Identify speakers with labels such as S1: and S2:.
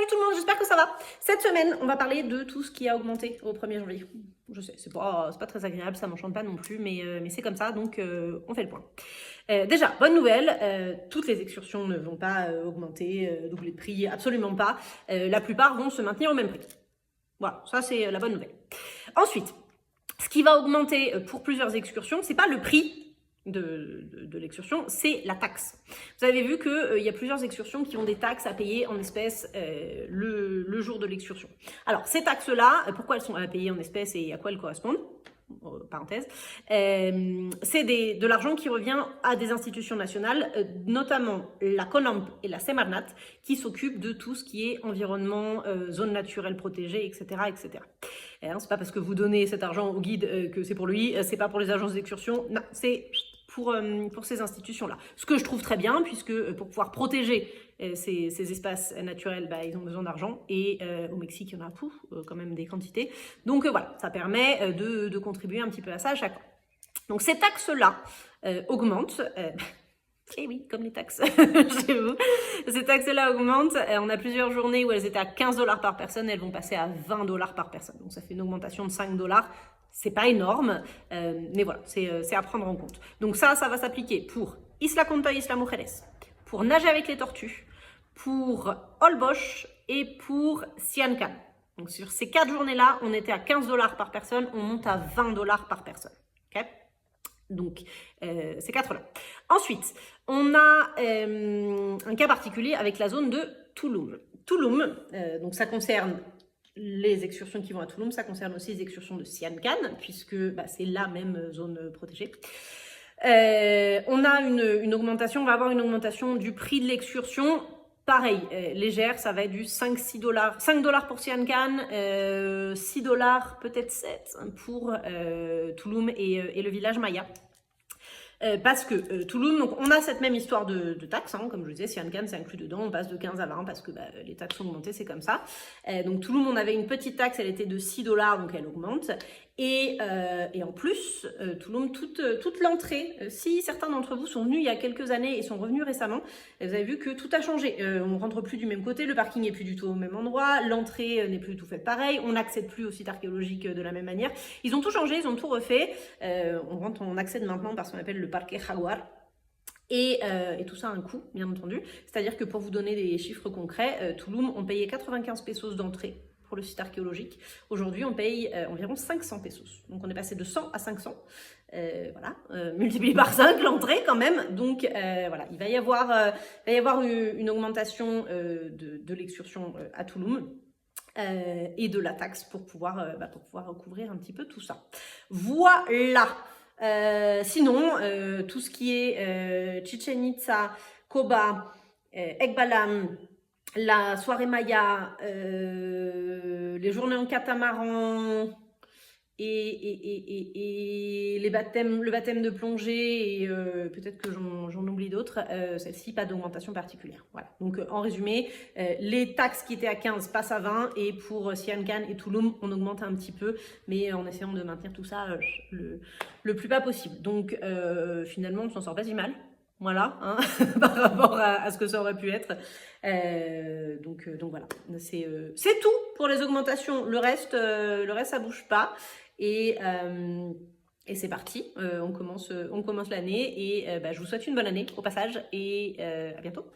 S1: Salut tout le monde, j'espère que ça va. Cette semaine, on va parler de tout ce qui a augmenté au 1er janvier. Je sais, c'est pas très agréable, ça m'enchante pas non plus, mais c'est comme ça, donc on fait le point. Déjà, bonne nouvelle, toutes les excursions ne vont pas augmenter, doubler de prix, absolument pas. La plupart vont se maintenir au même prix. Voilà, ça c'est la bonne nouvelle. Ensuite, ce qui va augmenter pour plusieurs excursions, c'est pas le prix de l'excursion, c'est la taxe. Vous avez vu qu'il y a plusieurs excursions qui ont des taxes à payer en espèces le jour de l'excursion. Alors, ces taxes-là, pourquoi elles sont à payer en espèces et à quoi elles correspondent ? Parenthèse, c'est de l'argent qui revient à des institutions nationales, notamment la CONAMP et la Semarnat, qui s'occupent de tout ce qui est environnement, zones naturelles protégées, etc. etc. C'est pas parce que vous donnez cet argent au guide que c'est pour lui, c'est pas pour les agences d'excursion, non, c'est pour ces institutions-là. Ce que je trouve très bien, puisque pour pouvoir protéger ces espaces naturels, ils ont besoin d'argent. Et au Mexique, il y en a quand même des quantités. Donc voilà, ça permet de contribuer un petit peu à ça à chaque fois. Donc ces taxes-là augmentent. Et oui, comme les taxes chez vous. Ces taxes-là augmentent. On a plusieurs journées où elles étaient à 15 $ par personne. Elles vont passer à 20 $ par personne. Donc ça fait une augmentation de 5 $. C'est pas énorme, mais voilà, c'est à prendre en compte. Donc ça va s'appliquer pour Isla Conta, Isla Mujeres, pour nager avec les tortues, pour Holbox et pour Sian Ka'an. Donc sur ces 4 journées-là, on était à 15 $ par personne, on monte à 20 $ par personne. Okay, donc, ces 4-là. Ensuite, on a un cas particulier avec la zone de Tulum. Tulum, donc ça concerne les excursions qui vont à Tulum, ça concerne aussi les excursions de Sian Ka'an, puisque c'est la même zone protégée. On a une augmentation, on va avoir une augmentation du prix de l'excursion. Pareil, légère, ça va être du 5-6 $. 5 $ pour Sian Ka'an, 6 $, peut-être 7 pour Tulum et le village Maya. Parce que Tulum, donc on a cette même histoire de taxes, comme je vous disais, Sian Ka'an c'est inclus dedans, on passe de 15 à 20 parce que les taxes ont augmenté, c'est comme ça. Donc Tulum, on avait une petite taxe, elle était de 6 $, donc elle augmente. Et en plus, Tulum, toute l'entrée, si certains d'entre vous sont venus il y a quelques années et sont revenus récemment, vous avez vu que tout a changé. On ne rentre plus du même côté, le parking n'est plus du tout au même endroit, l'entrée n'est plus du tout faite pareil, on n'accède plus au site archéologique de la même manière. Ils ont tout changé, ils ont tout refait. On accède maintenant par ce qu'on appelle le Parque Jaguar. Et tout ça a un coût, bien entendu. C'est-à-dire que pour vous donner des chiffres concrets, Tulum, on payait 95 pesos d'entrée pour le site archéologique. Aujourd'hui, on paye environ 500 pesos. Donc, on est passé de 100 à 500. Voilà, multiplié par 5 l'entrée quand même. Donc, voilà, il va y avoir une augmentation de l'excursion à Tulum. Et de la taxe pour pouvoir recouvrir un petit peu tout ça. Voilà. Sinon, tout ce qui est Chichen Itza, Koba, Ekbalam, la soirée Maya, les journées en catamaran et le baptême de plongée, et peut-être que j'en oublie d'autres, celle-ci, pas d'augmentation particulière. Voilà. Donc en résumé, les taxes qui étaient à 15 passent à 20, et pour Sian Ka'an et Tulum, on augmente un petit peu, mais en essayant de maintenir tout ça le plus bas possible. Donc finalement, on s'en sort pas si mal. Voilà, par rapport à ce que ça aurait pu être. Donc voilà, c'est tout pour les augmentations. Le reste, ça bouge pas. Et c'est parti. On commence l'année, et je vous souhaite une bonne année au passage, et à bientôt.